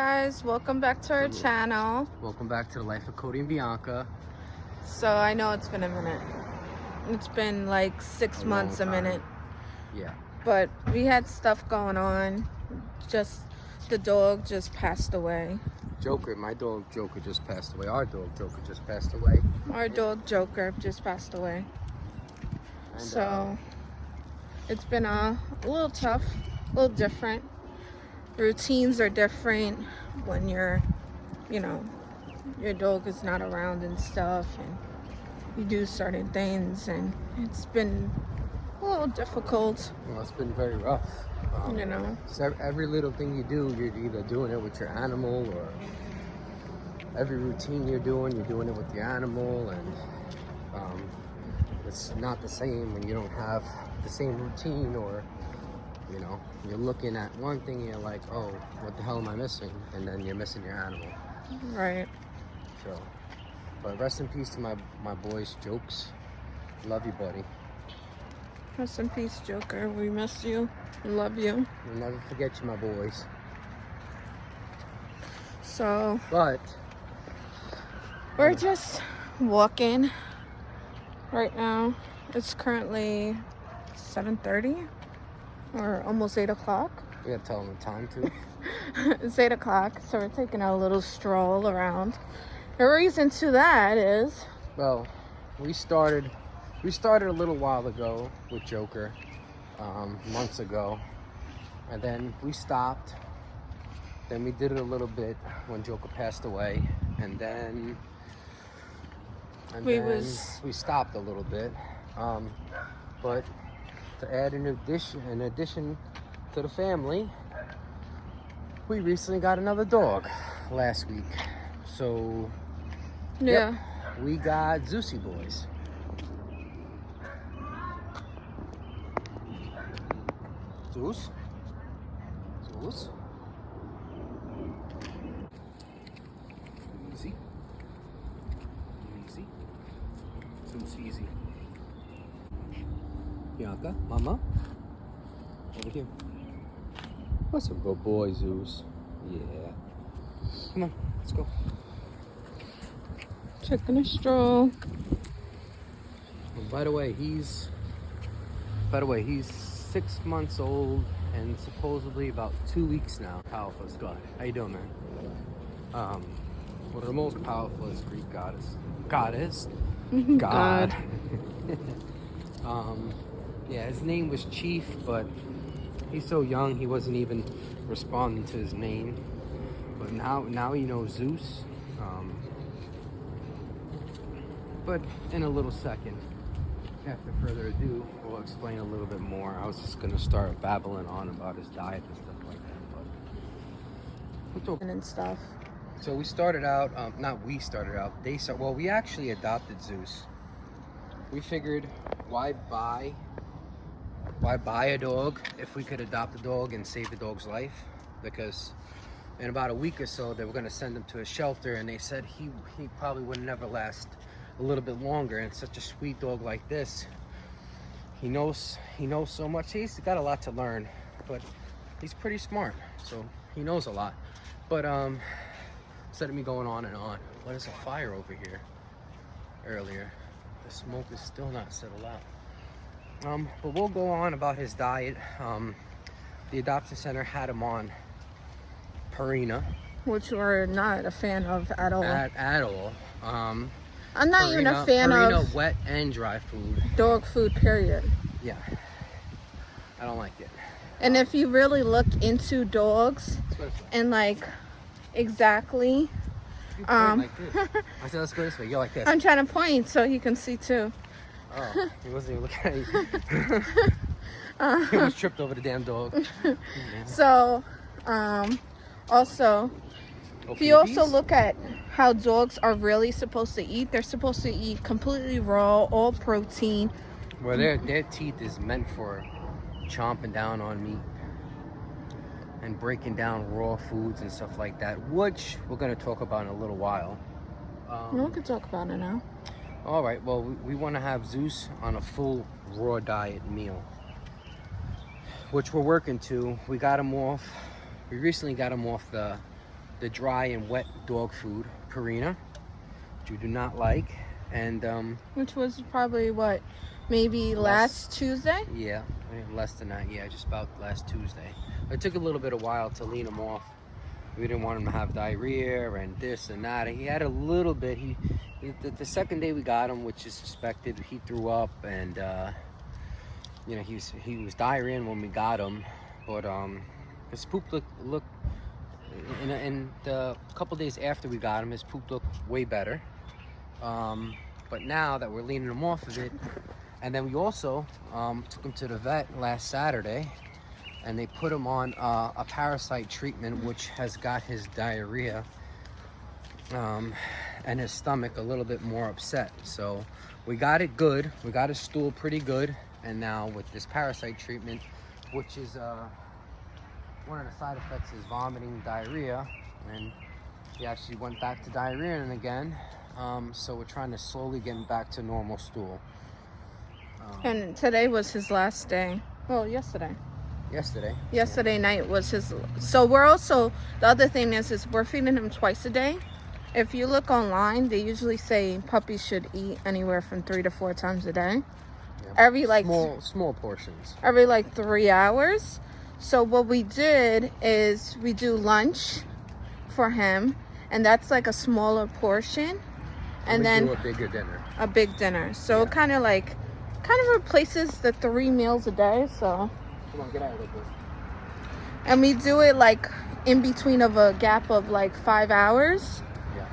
guys, welcome back to our channel. Welcome back to the Life of Cody and Bianca. So I know it's been a minute. It's been like 6 months, a minute. Yeah. But we had stuff going on. Just the dog just passed away. Joker, my dog Joker just passed away. Our dog Joker just passed away. Our dog Joker just passed away. And, so it's been a little tough, a little different. Routines are different when your dog is not around and stuff, and you do certain things, and it's been a little difficult. Well, it's been very rough. So every little thing you do, you're either doing it with your animal, or every routine you're doing it with your animal, and it's not the same when you don't have the same routine, or you're looking at one thing and you're like, oh, what the hell am I missing? And then you're missing your animal. Right. So, but rest in peace to my boys, Jokes. Love you, buddy. Rest in peace, Joker. We miss you. We love you. We'll never forget you, my boys. So, but we're just walking right now. It's currently 7:30 or almost 8 o'clock. We gotta tell them the time too. It's 8 o'clock, so we're taking a little stroll around. The reason to that is, well, we started a little while ago with Joker, months ago, and then we stopped. Then we did it a little bit when Joker passed away, and then we stopped a little bit. But to add an addition to the family, we recently got another dog last week. So yeah, we got Zeusy boys. Zeus? Easy. Zeus, easy. Bianca, Mama, over here. What's a good boy, Zeus? Yeah. Come on, let's go. taking a stroll. And by the way, he's 6 months old and supposedly about 2 weeks now. Powerful as God. How you doing, man? One of the most powerful is Greek goddess. God. Yeah, his name was Chief, but he's so young he wasn't even responding to his name. But now he knows Zeus. But in a little second, after further ado, we'll explain a little bit more. I was just gonna start babbling on about his diet and stuff like that, but And stuff. so we started out. Well, we actually adopted Zeus. We figured, why buy a dog if we could adopt a dog and save the dog's life? Because in about a week or so, they were going to send him to a shelter, and they said he probably would never last a little bit longer. And such a sweet dog like this, he knows so much. He's got a lot to learn, but he's pretty smart, so he knows a lot. But instead of me going on and on, what is a fire over here earlier? The smoke is still not settled out. But we'll go on about his diet. The adoption center had him on Purina, Which we're not a fan of at all. At all. I'm not even a fan Purina of wet and dry food. dog food, period. Yeah, I don't like it. And if you really look into dogs and like exactly, You point like this. I said, let's go this way. You're like this. I'm trying to point so he can see too. Oh, he wasn't even looking at you. He almost tripped over the damn dog. So, also, if you also look at how dogs are really supposed to eat, they're supposed to eat completely raw, all protein. Well, their teeth is meant for chomping down on meat and breaking down raw foods and stuff like that, which we're going to talk about in a little while. We can talk about it now. All right, well, we want to have Zeus on a full raw diet meal, which we're working to. We recently got him off the the dry and wet dog food, Purina, which we do not like. And which was probably what, maybe last Tuesday? Yeah, less than that. Yeah, just about last Tuesday. It took a little bit of while to lean him off. We didn't want him to have diarrhea and this and that. And he had a little bit. The second day we got him, which is suspected, he threw up, and you know, he was diarrheaing when we got him, but his poop looked and the couple days after we got him, his poop looked way better. But now that we're leaning him off of it, and then we also took him to the vet last Saturday, and they put him on a parasite treatment, which has got his diarrhea and his stomach a little bit more upset. So we got it good. We got his stool pretty good, and now with this parasite treatment, which is one of the side effects is vomiting, diarrhea, and he actually went back to diarrhea again. So we're trying to slowly get him back to normal stool. And today was his last day. Well, yesterday. Yesterday night was his. So we're also, the other thing is we're feeding him twice a day. If you look online, they usually say puppies should eat anywhere from 3 to 4 times a day. Yeah. Every like small portions. Every like 3 hours. So what we did is we do lunch for him, and that's like a smaller portion, and then do a bigger dinner. A big dinner. So yeah. It kind of replaces the 3 meals a day. So come on, get out of it. And we do it like in between of a gap of like 5 hours. Yeah.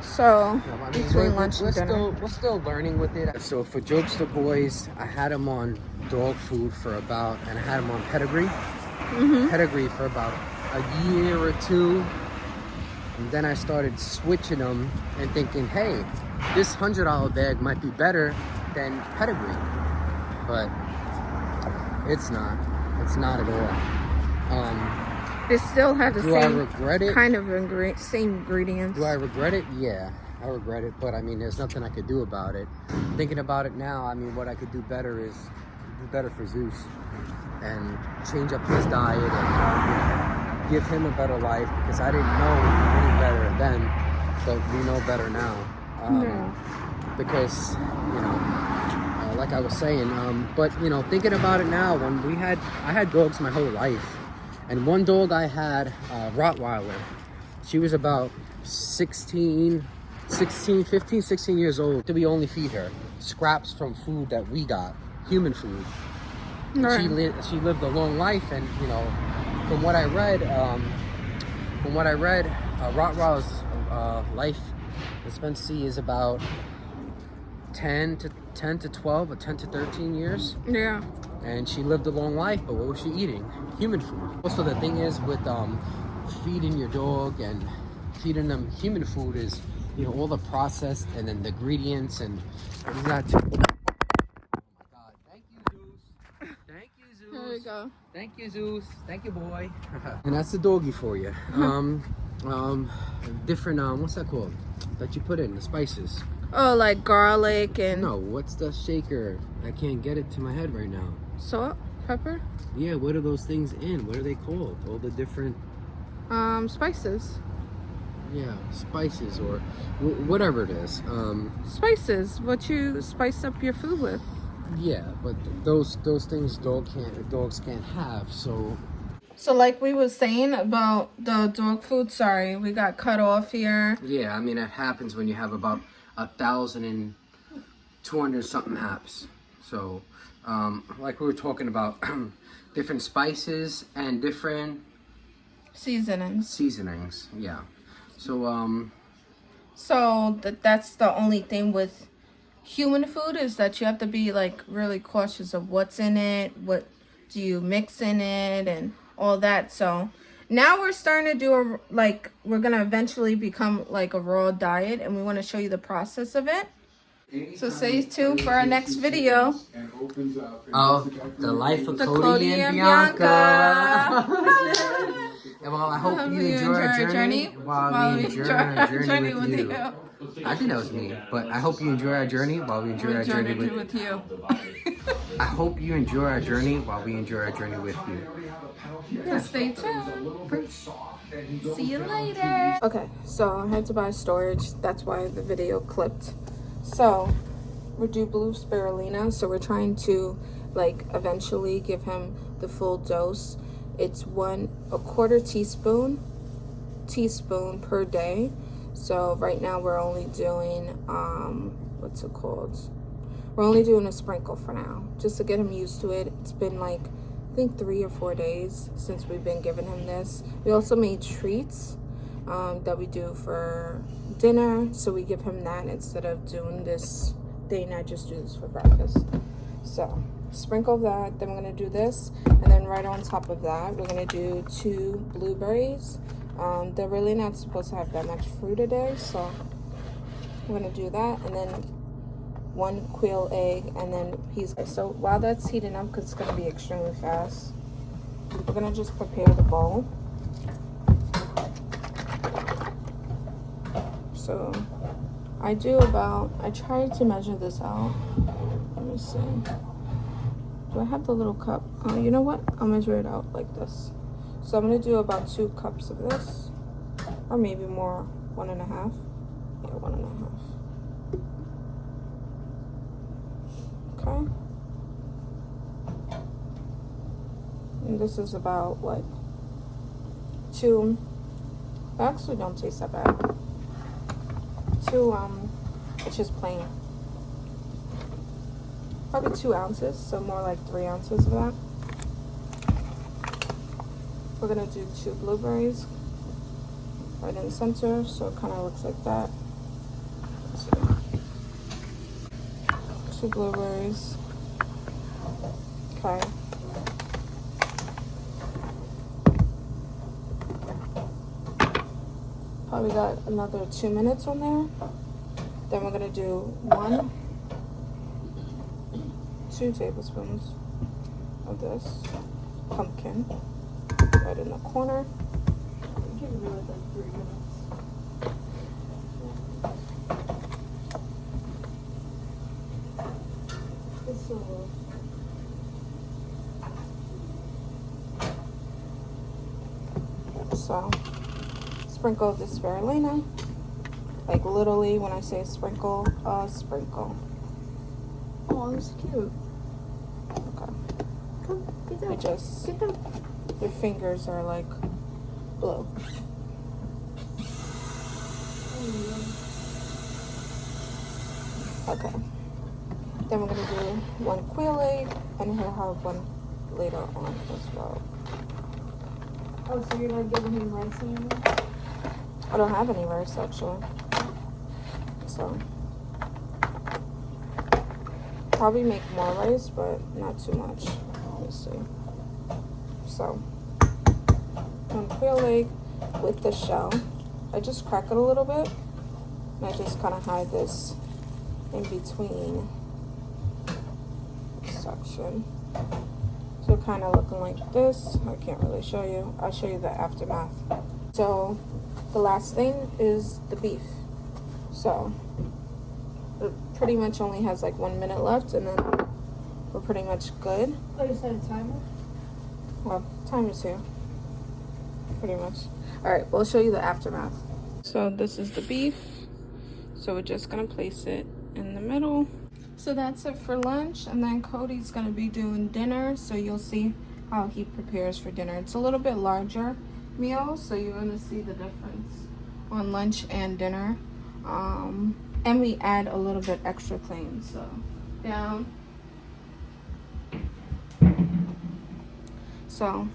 So between lunch and dinner. We're still learning with it. So for Jokester Boys, I had him on dog food and I had him on pedigree. Pedigree for about a year or 2. And then I started switching them and thinking, hey, this $100 bag might be better than pedigree. But it's not. It's not at all. They still have the same I regret it? Kind of same ingredients. Do I regret it? Yeah, I regret it. But I mean, there's nothing I could do about it. Thinking about it now, I mean, what I could do better is do better for Zeus and change up his diet and give him a better life, because I didn't know any better then, but we know better now. Because, you know, like I was saying, but you know, thinking about it now, when I had dogs my whole life, and one dog I had, Rottweiler, she was about 15, 16 years old. We only feed her scraps from food that we got, human food. Right. She lived a long life, and you know, from what I read, Rottweiler's life expectancy is about 10 to 12 or 10 to 13 years. Yeah. And she lived a long life, but what was she eating? Human food. Also, the thing is with feeding your dog and feeding them human food is, you know, all the processed and then the ingredients, and it's not too. There we go. Thank you, Zeus. Thank you, boy. And that's the doggy for you. Different, what's that called? That you put in, the spices. Oh, like garlic and... No, what's the shaker? I can't get it to my head right now. Salt? Pepper? Yeah, what are those things in? What are they called? All the different... Spices. Yeah, spices or whatever it is. Spices, what you spice up your food with. Yeah, but those things dogs can't have, so... So like we were saying about the dog food, sorry, we got cut off here. Yeah, I mean, it happens when you have about 1,200 something apps. So, like we were talking about, different spices and different... Seasonings, yeah. So, So that's the only thing with human food, is that you have to be like really cautious of what's in it, what do you mix in it, and all that. So now we're starting to do we're gonna eventually become like a raw diet, and we want to show you the process of it. So stay tuned for our next video. Oh, the life of Cody and Bianca. Well, I hope you enjoy our journey while we enjoy our journey with you. I think that was me, but I hope you enjoy our journey while we enjoy our journey with you. I hope you enjoy our journey while we enjoy our journey with you. Yeah, stay tuned. See you later. Okay, so I had to buy storage. That's why the video clipped. So we're due blue spirulina. So we're trying to like eventually give him the full dose. It's a quarter teaspoon per day. So right now we're only doing what's it called? We're only doing a sprinkle for now, just to get him used to it. It's been like I think 3 or 4 days since we've been giving him this. We also made treats that we do for dinner, so we give him that instead of doing this thing. I just do this for breakfast. So sprinkle that, then we're gonna do this, and then right on top of that we're gonna do 2 blueberries. They're really not supposed to have that much fruit a day, so we're gonna do that, and then 1 quail egg, and then so while that's heating up, because it's gonna be extremely fast, we're gonna just prepare the bowl. So I try to measure this out. Let me see. Do I have the little cup? Oh, you know what? I'll measure it out like this. So I'm gonna do about 2 cups of this, or maybe more, 1.5. Yeah, 1.5. Okay. And this is about what? 2. They actually don't taste that bad. 2. It's just plain. Probably 2 ounces, so more like 3 ounces of that. We're gonna do 2 blueberries right in the center, so it kind of looks like that. Let's see. 2 blueberries. Okay. Probably got another 2 minutes on there. Then we're gonna do 2 tablespoons of this pumpkin right in the corner. Give it like 3 minutes. So sprinkle the spirulina. Like literally, when I say sprinkle, sprinkle. Oh, that's cute. Okay. Come, get down. You just, Get down. your fingers are like blue. Okay. Then we're gonna do 1 quail egg, and he'll have 1 later on as well. Oh, so you're not giving him rice anymore? I don't have any rice actually, so probably make more rice, but not too much. Let me see. So 1 quail egg with the shell. I just crack it a little bit, and I just kind of hide this in between section. So kind of looking like this. I can't really show you. I'll show you the aftermath. So the last thing is the beef. So it pretty much only has like 1 minute left, and then we're pretty much good. Oh, you set a timer? Well, timer's here. Pretty much. Alright, we'll show you the aftermath. So this is the beef. So we're just gonna place it in the middle. So that's it for lunch, and then Cody's gonna be doing dinner, so you'll see how he prepares for dinner. It's a little bit larger meal, so you're gonna see the difference on lunch and dinner. And we add a little bit extra things. So down. So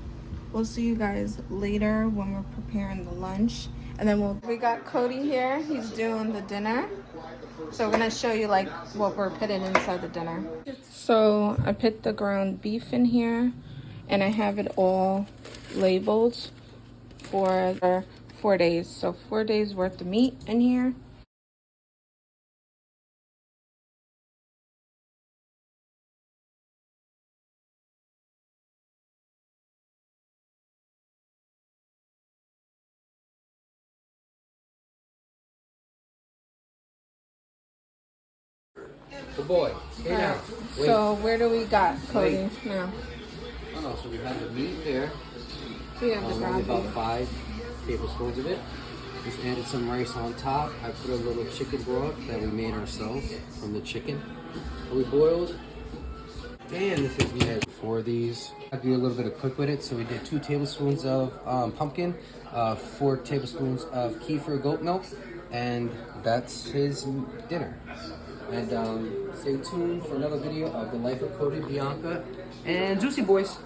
we'll see you guys later when we're preparing the lunch, and then we got Cody here. He's doing the dinner. So we're gonna show you like what we're putting inside the dinner. So I put the ground beef in here, and I have it all labeled for 4 days. So 4 days worth of meat in here. Good boy. Stay down. Wait. So where do we got Cody now? Oh, no, so we have the meat there. We have the Only ground about beef. 5 tablespoons of it. Just added some rice on top. I put a little chicken broth that we made ourselves from the chicken that we boiled. And this is, we had 4 of these. I do a little bit of quick with it. So we did 2 tablespoons of pumpkin, 4 tablespoons of kefir goat milk, and that's his dinner. And stay tuned for another video of the Life of Cody, Bianca, and Juicy Boys.